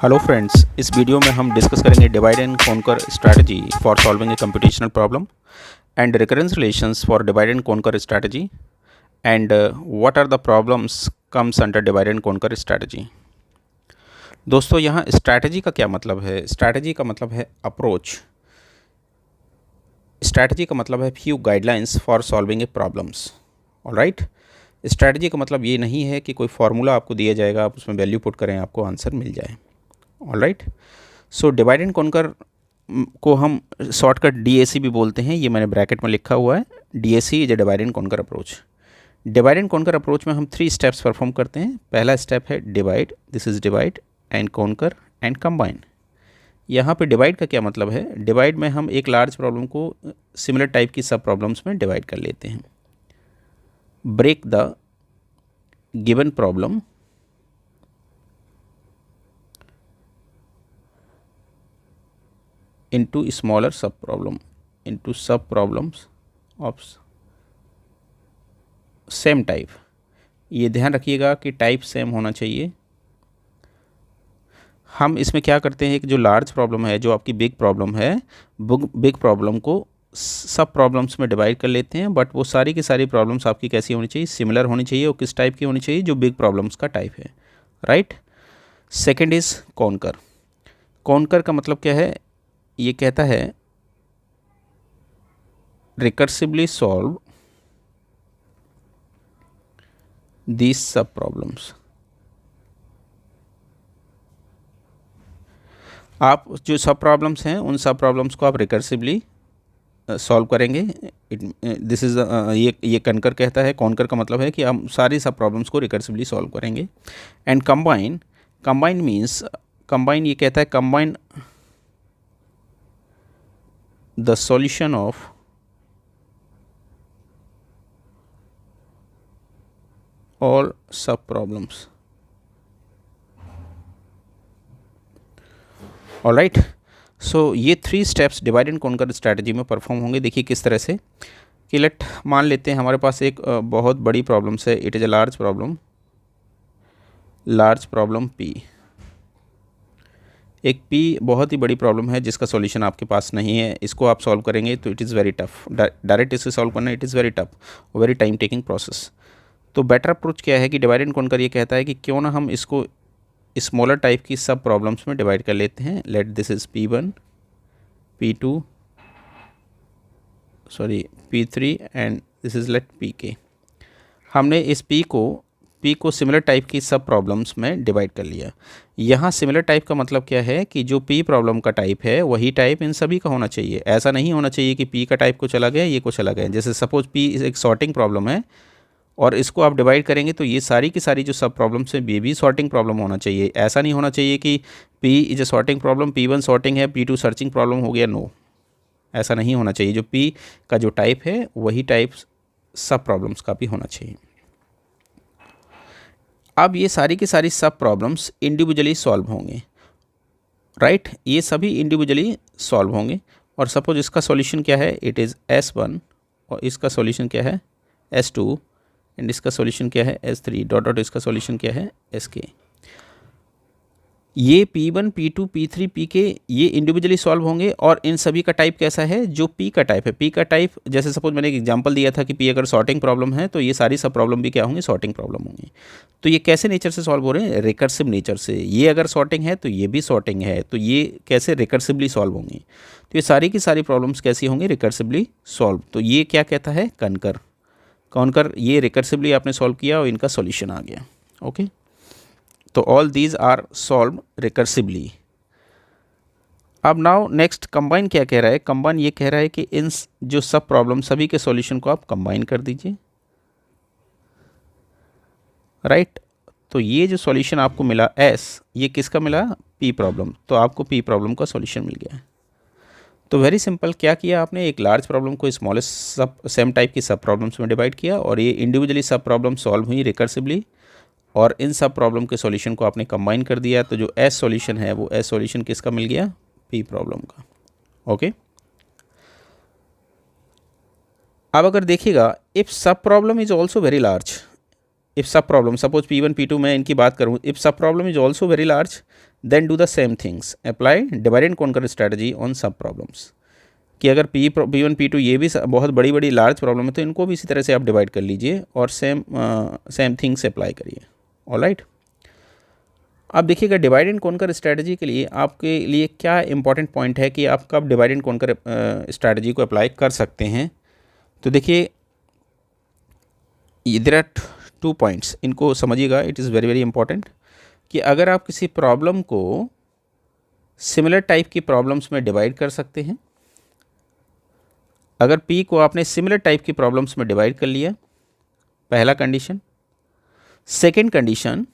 Hello friends, इस video में हम डिस्कस करेंगे divide and conquer strategy for solving a computational problem and recurrence relations for divide and conquer strategy and what are the problems comes under divide and conquer strategy. दोस्तों, यहाँ strategy का क्या मतलब है? Strategy का मतलब है अप्रोच। स्ट्रैटेजी का मतलब है few guidelines for solving A problems. Alright, strategy का मतलब ये नहीं है कि कोई फार्मूला आपको दिया जाएगा, आप उसमें वैल्यू पुट करें, आपको आंसर मिल जाए। Alright, so divide and conquer को हम शॉर्टकट डीएसी भी बोलते हैं। ये मैंने ब्रैकेट में लिखा हुआ है, DAC is a divide and conquer approach. Divide and conquer approach में हम 3 स्टेप्स परफॉर्म करते हैं। पहला स्टेप है divide, this is divide and conquer and combine. यहाँ पे डिवाइड का क्या मतलब है? डिवाइड में हम एक लार्ज प्रॉब्लम को सिमिलर टाइप की सब प्रॉब्लम्स में डिवाइड कर लेते हैं। Break the given problem into smaller sub problems of same type। ये ध्यान रखिएगा कि टाइप सेम होना चाहिए। हम इसमें क्या करते हैं कि जो लार्ज प्रॉब्लम है, जो आपकी बिग प्रॉब्लम है, बिग प्रॉब्लम को सब प्रॉब्लम्स में डिवाइड कर लेते हैं। बट वो सारी की सारी प्रॉब्लम्स आपकी कैसी होनी चाहिए? सिमिलर होनी चाहिए। और किस टाइप की होनी चाहिए? जो बिग प्रॉब्लम्स का टाइप है। Right. Second is conquer. Conquer का मतलब क्या है? ये कहता है recursively solve these sub problems. आप जो सब प्रॉब्लम्स हैं उन सब प्रॉब्लम्स को आप रिकर्सिवली सॉल्व करेंगे। दिस इज ये कॉन्कर कहता है। कॉन्कर का मतलब है कि हम सारी सब प्रॉब्लम्स को रिकर्सिवली सॉल्व करेंगे। And combine, combine means, combine ये कहता है combine the solution of all sub problems। Alright, so ये 3 steps divide and conquer strategy में परफॉर्म होंगे। देखिए किस तरह से कि लेट मान लेते हैं हमारे पास एक बहुत बड़ी प्रॉब्लम है। It is a large problem P. एक P बहुत ही बड़ी प्रॉब्लम है जिसका सॉल्यूशन आपके पास नहीं है। इसको आप सॉल्व करेंगे तो it is very tough. Direct इसे सॉल्व करना it is very tough, very time taking process. तो बेटर अप्रोच क्या है कि डिवाइड एंड कॉन्कर ये कहता है कि क्यों ना हम इसको स्मॉलर टाइप की सब प्रॉब्लम्स में डिवाइड कर लेते हैं। Let this is P1, P2, P3 and this is let PK। हमने इस P को सिमिलर टाइप की सब प्रॉब्लम्स में डिवाइड कर लिया। यहाँ सिमिलर टाइप का मतलब क्या है कि जो P प्रॉब्लम का टाइप है वही टाइप इन सभी का होना चाहिए। ऐसा नहीं होना चाहिए कि P का टाइप को चला गया, ये को चला गया। जैसे सपोज P एक सॉर्टिंग प्रॉब्लम है और इसको आप डिवाइड करेंगे तो ये सारी की सारी जो सब प्रॉब्लम्स हैं ये भी सॉर्टिंग प्रॉब्लम होना चाहिए। ऐसा नहीं होना चाहिए कि P is a sorting problem, P1 sorting है, P2 सर्चिंग प्रॉब्लम हो गया। नो, ऐसा नहीं होना चाहिए। जो P का जो टाइप है वही टाइप सब प्रॉब्लम्स का भी होना चाहिए। अब ये सारी की सारी सब प्रॉब्लम्स इंडिविजुअली सॉल्व होंगे। राइट, ये सभी इंडिविजुअली सॉल्व होंगे। और सपोज इसका सॉल्यूशन क्या है? इट इज़ S1 और इसका सॉल्यूशन क्या है? S2 एंड इसका सॉल्यूशन क्या है? S3 डॉट डॉट इसका सॉल्यूशन क्या है? SK। ये P1, P2, P3, PK ये इंडिविजुअली सॉल्व होंगे। और इन सभी का टाइप कैसा है? जो P का टाइप है। P का टाइप जैसे सपोज मैंने एक एग्जांपल दिया था कि P अगर सॉर्टिंग प्रॉब्लम है तो ये सारी सब प्रॉब्लम भी क्या होंगी? सॉर्टिंग प्रॉब्लम होंगी। तो ये कैसे नेचर से सॉल्व हो रहे हैं? रिकर्सिव नेचर से। ये अगर सॉर्टिंग है तो ये भी सॉर्टिंग है, तो ये कैसे रिकर्सिवली सॉल्व होंगी? तो ये सारी की सारी प्रॉब्लम्स कैसी होंगी? Recursively solve. तो ये क्या कहता है? कॉन्कर ये रिकर्सिवली आपने सॉल्व किया और इनका सॉल्यूशन आ गया। ओके, तो all these are solve recursively. अब नाउ नेक्स्ट कंबाइन क्या कह रहा है? कंबाइन ये कह रहा है कि इन जो सब प्रॉब्लम सभी के सॉल्यूशन को आप कंबाइन कर दीजिए। राइट, तो ये जो सॉल्यूशन आपको मिला S, ये किसका मिला? P problem. तो आपको P प्रॉब्लम का सॉल्यूशन मिल गया। तो वेरी सिंपल, क्या किया आपने? एक लार्ज प्रॉब्लम को स्मॉलेस्ट सब सेम टाइप की सब प्रॉब्लम्स में डिवाइड किया और ये इंडिविजुअली सब प्रॉब्लम सॉल्व हुई रिकर्सिवली। और इन सब प्रॉब्लम के सॉल्यूशन को आपने कंबाइन कर दिया। तो जो S सॉल्यूशन है वो S सॉल्यूशन किसका मिल गया? P प्रॉब्लम का। ओके, अब अगर देखिएगा, if sub problem is also very large, if sub problem, suppose P1 P2 मैं इनकी बात करूँ, if sub problem is also very large then do the same things, apply divide and conquer strategy on sub problems. कि अगर P1 P2 ये भी बहुत बड़ी बड़ी लार्ज प्रॉब्लम है तो इनको भी इसी तरह से आप डिवाइड कर लीजिए और सेम थिंग्स अप्लाई करिए। ऑलराइट, आप देखिएगा डिवाइड एंड कॉन्कर स्ट्रैटेजी के लिए आपके लिए क्या इंपॉर्टेंट पॉइंट है कि आप कब डिवाइड एंड कॉन्कर स्ट्रैटेजी को अप्लाई कर सकते हैं। तो देखिए देयर आर 2 पॉइंट्स, इनको समझिएगा, it is very very important. कि अगर आप किसी प्रॉब्लम को सिमिलर टाइप की प्रॉब्लम्स में डिवाइड कर सकते हैं, अगर P को आपने सिमिलर टाइप की प्रॉब्लम्स में डिवाइड कर लिया, पहला कंडीशन। सेकेंड कंडीशन,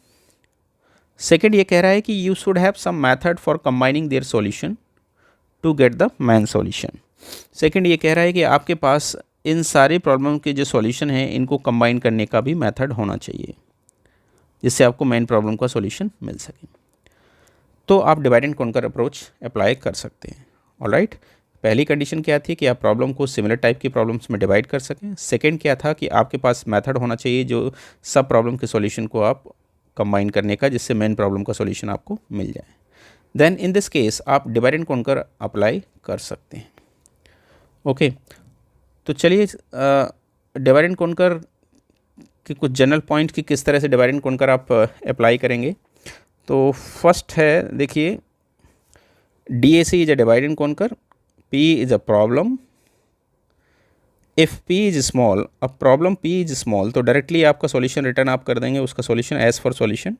सेकेंड ये कह रहा है कि you should have some method for combining their solution to get the main solution. Second ये कह रहा है कि आपके पास इन सारी प्रॉब्लम के जो सॉल्यूशन है इनको कंबाइन करने का भी मेथड होना चाहिए जिससे आपको मेन प्रॉब्लम का सॉल्यूशन मिल सके। तो आप divide and conquer approach apply कर सकते हैं। ऑलराइट, पहली कंडीशन क्या थी कि आप प्रॉब्लम को सिमिलर टाइप की प्रॉब्लम्स में डिवाइड कर सकें। सेकेंड क्या था कि आपके पास मेथड होना चाहिए जो सब प्रॉब्लम के सॉल्यूशन को आप कंबाइन करने का, जिससे मेन प्रॉब्लम का सॉल्यूशन आपको मिल जाए। देन इन दिस केस आप डिवाइड एंड कॉन्कर अप्लाई कर सकते हैं। ओके, तो चलिए डिवाइड एंड कॉन्कर के कुछ जनरल पॉइंट कि किस तरह से डिवाइड एंड कॉन्कर आप अप्लाई करेंगे। तो फर्स्ट है, देखिए DAC is a divide and conquer, P is a problem. If P is small, अब प्रॉब्लम P is small तो डायरेक्टली आपका सॉल्यूशन रिटर्न आप कर देंगे उसका solution as for solution.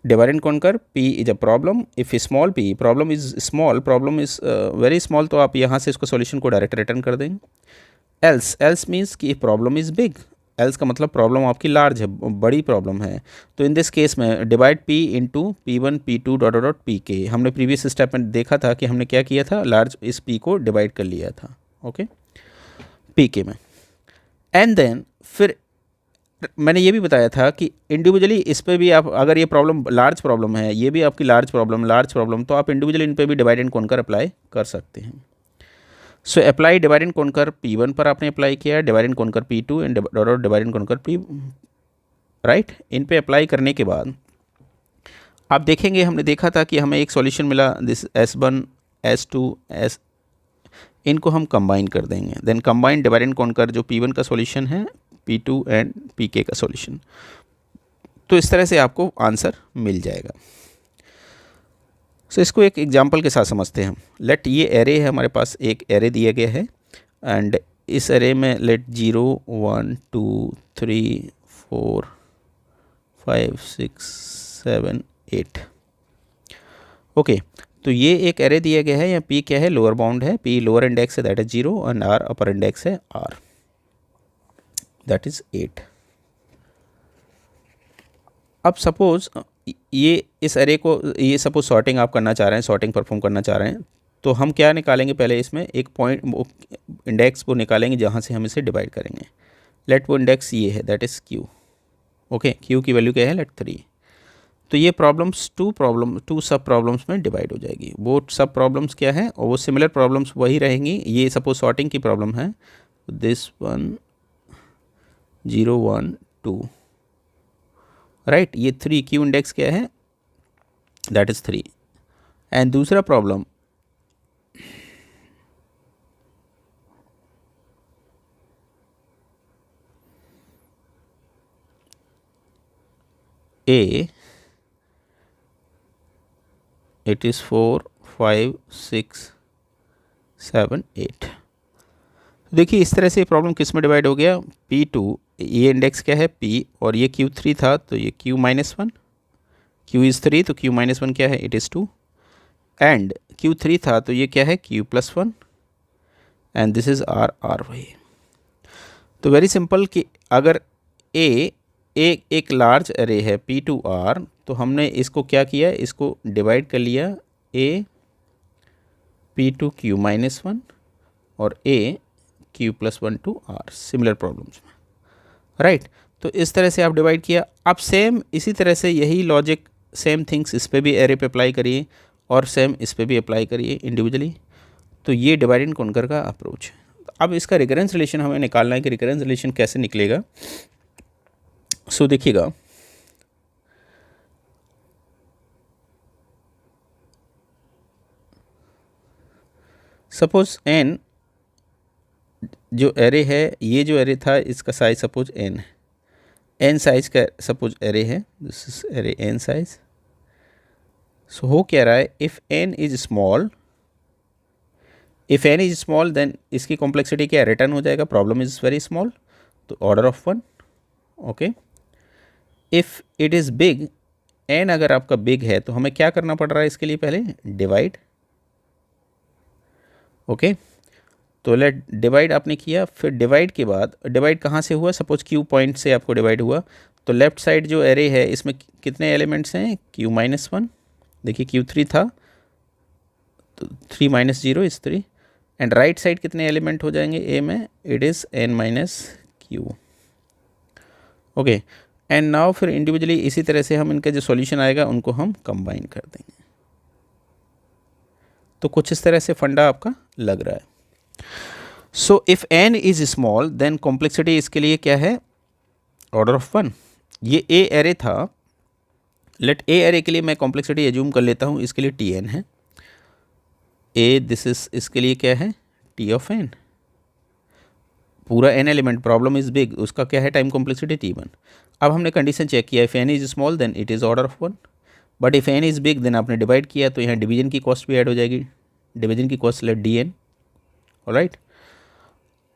Divide and conquer, P is a problem, if small P, problem is small, problem is very small, तो आप यहाँ से इसको सॉल्यूशन को डायरेक्ट रिटर्न कर देंगे। एल्स मीन्स कि प्रॉब्लम इज बिग, एल्स का मतलब प्रॉब्लम आपकी लार्ज है, बड़ी प्रॉब्लम है। तो इन दिस केस में divide P into P1 P2 dot dot PK। हमने प्रीवियस स्टेप में देखा था कि हमने क्या किया था, लार्ज इस P को डिवाइड कर लिया था, ओके, PK में। एंड देन फिर मैंने ये भी बताया था कि इंडिविजुअली इस पर भी आप, अगर ये प्रॉब्लम लार्ज प्रॉब्लम है, ये भी आपकी लार्ज प्रॉब्लम, तो आप इंडिविजुअली इन पर भी डिवाइड एंड कॉन्कर अप्लाई कर सकते हैं। So apply divide and conquer P1 पर आपने अप्लाई किया, divide and conquer P2 and divide and conquer P, right. इन पे अप्लाई करने के बाद आप देखेंगे, हमने देखा था कि हमें एक सॉल्यूशन मिला, दिस S1 S2 S, इनको हम कंबाइन कर देंगे। Then combine divide and conquer जो P1 का सॉल्यूशन है P2 एंड PK का सॉल्यूशन। तो इस तरह से आपको आंसर मिल जाएगा। सो इसको एक एग्जांपल के साथ समझते हैं हम। लेट ये एरे है, हमारे पास एक एरे दिया गया है एंड इस एरे में लेट 0 1 2 3 4 5 6 7 8, ओके। तो ये एक एरे दिया गया है, यहाँ P क्या है, लोअर बाउंड है, P लोअर इंडेक्स है that is 0 and R upper index है R दैट इज 8। अब सपोज ये इस एरे को, ये सपोज सॉर्टिंग आप करना चाह रहे हैं, सॉर्टिंग परफॉर्म करना चाह रहे हैं, तो हम क्या निकालेंगे, पहले इसमें एक पॉइंट इंडेक्स को निकालेंगे जहाँ से हम इसे डिवाइड करेंगे। लेट वो इंडेक्स ये है that is Q, okay. Q की वैल्यू क्या है, लेट 3। तो ये प्रॉब्लम्स टू सब प्रॉब्लम्स में डिवाइड हो जाएगी। वो सब प्रॉब्लम्स क्या है, और वो सिमिलर प्रॉब्लम्स वही रहेंगी। ये सपोज सॉर्टिंग की प्रॉब्लम है, दिस 1 0 1 2, राइट। ये 3 Q इंडेक्स क्या है, दैट इज 3। एंड दूसरा प्रॉब्लम A, इट इज़ 4 5 6 7 8। देखिए इस तरह से प्रॉब्लम किस में डिवाइड हो गया, P2, ये इंडेक्स क्या है P, और ये Q3 था तो ये Q माइनस 1, Q इज़ 3 तो Q माइनस 1 क्या है, इट इज़ 2, एंड Q3 था तो ये क्या है Q plus 1, and this is R वही। तो वेरी सिंपल कि अगर एक लार्ज एरे है P2R, तो हमने इसको क्या किया, इसको डिवाइड कर लिया A P2Q माइनस 1 और A Q plus 1 to R, similar problems में, राइट। तो इस तरह से आप डिवाइड किया। अब सेम इसी तरह से यही लॉजिक, सेम थिंग्स इस पे भी एरे पे अप्लाई करिए और सेम इस पे भी अप्लाई करिए इंडिविजुअली। तो ये डिवाइड एंड कॉन्कर का अप्रोच है। अब इसका रिकरेंस रिलेशन हमें निकालना है कि रिकरेंस रिलेशन कैसे निकलेगा। सो देखिएगा, सपोज n जो एरे है, ये जो एरे था इसका साइज सपोज n है, n साइज का सपोज एरे है, this is array n size. So हो क्या रहा है, if n is small, if n is small then इसकी कॉम्प्लेक्सिटी क्या रिटर्न हो जाएगा, प्रॉब्लम इज वेरी स्मॉल, तो order of 1। Okay, if it is big, n अगर आपका बिग है तो हमें क्या करना पड़ रहा है इसके लिए, पहले डिवाइड। ओके, तो लेट डिवाइड आपने किया, फिर डिवाइड के बाद, डिवाइड कहाँ से हुआ, सपोज q पॉइंट से आपको डिवाइड हुआ, तो लेफ्ट साइड जो एरे है इसमें कितने एलिमेंट्स हैं, q-1, देखिए q3 था तो 3 - 0 इज 3, एंड राइट साइड कितने एलिमेंट हो जाएंगे a में, it is n - q। Okay, and now फिर इंडिविजुअली इसी तरह से हम इनका जो सॉल्यूशन आएगा उनको हम कंबाइन कर देंगे। तो कुछ इस तरह से फंडा आपका लग रहा है। So if n is small then complexity इसके लिए क्या है, ऑर्डर ऑफ 1। ये a एरे था, लेट a एरे के लिए मैं कॉम्प्लेक्सिटी एज्यूम कर लेता हूँ, इसके लिए Tn है, a दिस इज इसके लिए क्या है, T ऑफ n, पूरा n element, problem is big, उसका क्या है टाइम कॉम्प्लेक्सिटी T1। अब हमने कंडीशन चेक किया, if n is small then it is order of 1, but if n is big then आपने डिवाइड किया तो यहाँ डिवीजन की कॉस्ट भी ऐड हो जाएगी, डिवीजन की कॉस्ट लेट dn। ऑलराइट,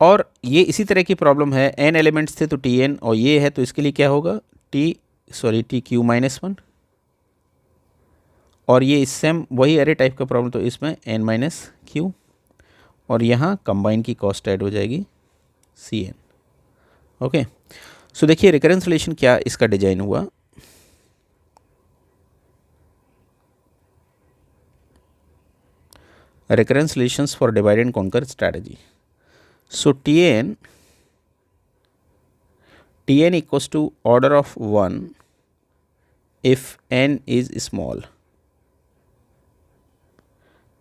और ये इसी तरह की प्रॉब्लम है, n एलिमेंट्स थे तो Tn, और ये है तो इसके लिए क्या होगा, tq-1, और ये सेम वही एरे टाइप का प्रॉब्लम, तो इसमें n - q, और यहाँ कंबाइन की कॉस्ट ऐड हो जाएगी Cn। ओके, सो देखिए रिकरेंस रिलेशन क्या इसका डिजाइन हुआ, recurrence relations for divide and conquer strategy. So Tn equals to order of 1 if n is small.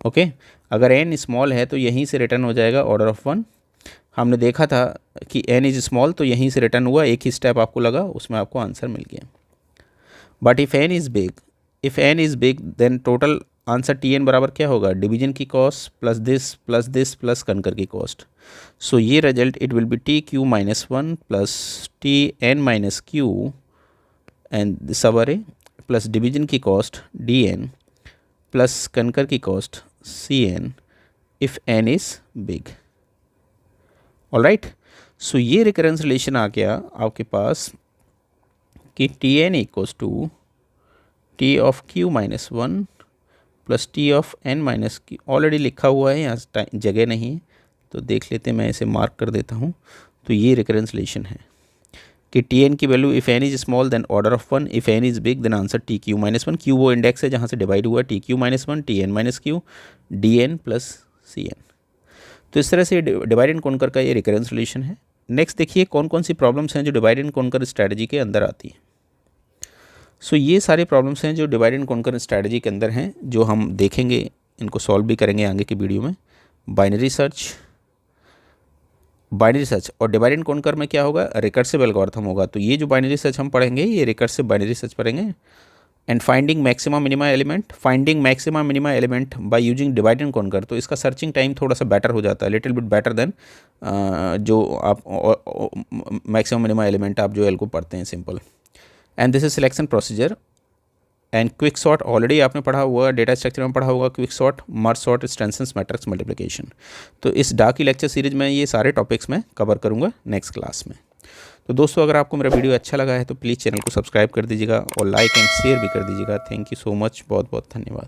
Okay, अगर n स्मॉल है तो यहीं से रिटर्न हो जाएगा ऑर्डर ऑफ 1। हमने देखा था कि n इज स्मॉल तो यहीं से रिटर्न हुआ, एक ही स्टेप आपको लगा, उसमें आपको आंसर मिल गया। But if n is big, if n is big then total answer Tn बराबर क्या होगा, डिवीजन की cost plus this plus conquer की कॉस्ट। सो ये result it will be tq-1 plus Tn - q and this our plus division की cost dn plus conquer की cost Cn if n is big. Alright, so ये recurrence relation आ गया आपके पास कि Tn equals to T of q-1 plus T of n - q, already लिखा हुआ है, यहाँ जगह नहीं है तो देख लेते हैं, मैं इसे मार्क कर देता हूँ। तो ये रिकरेंस रिलेशन है कि Tn की value if n is small then order of 1, if n is big then answer tq-1, q वो इंडेक्स है जहाँ से डिवाइड हुआ, tq-1, Tn - q, dn plus Cn। तो इस तरह से डिवाइड एंड कॉन्कर का ये रिकरेंस रिलेशन है। नेक्स्ट देखिए कौन कौन सी प्रॉब्लम्स हैं जो डिवाइड एंड कॉन्कर स्ट्रैटेजी के अंदर आती हैं। सो ये सारे प्रॉब्लम्स हैं जो डिवाइड एंड कॉन्कर स्ट्रैटेजी के अंदर हैं, जो हम देखेंगे, इनको सॉल्व भी करेंगे आगे की वीडियो में। बाइनरी सर्च और डिवाइड एंड कॉन्कर में क्या होगा, रिकर्सिव एल्गोरिथम होगा। तो ये जो बाइनरी सर्च हम पढ़ेंगे ये रिकर्सिव बाइनरी सर्च पढ़ेंगे। And finding maxima minima element by using divide and conquer, तो इसका सर्चिंग टाइम थोड़ा सा बेटर हो जाता है, लिटिल बिट बेटर देन जो आप मैक्सिमम मिनिमा एलिमेंट आप जो एल को पढ़ते हैं simple. And this is selection procedure and quick sort, already आपने पढ़ा हुआ, डेटा स्ट्रक्चर में पढ़ा होगा, quick sort, merge sort, extensions, matrix multiplication. तो इस डार्क की लेक्चर सीरीज में ये सारे टॉपिक्स मैं कवर करूँगा नेक्स्ट क्लास में। तो दोस्तों अगर आपको मेरा वीडियो अच्छा लगा है तो प्लीज़ चैनल को सब्सक्राइब कर दीजिएगा और लाइक एंड शेयर भी कर दीजिएगा। थैंक यू सो मच, बहुत बहुत धन्यवाद।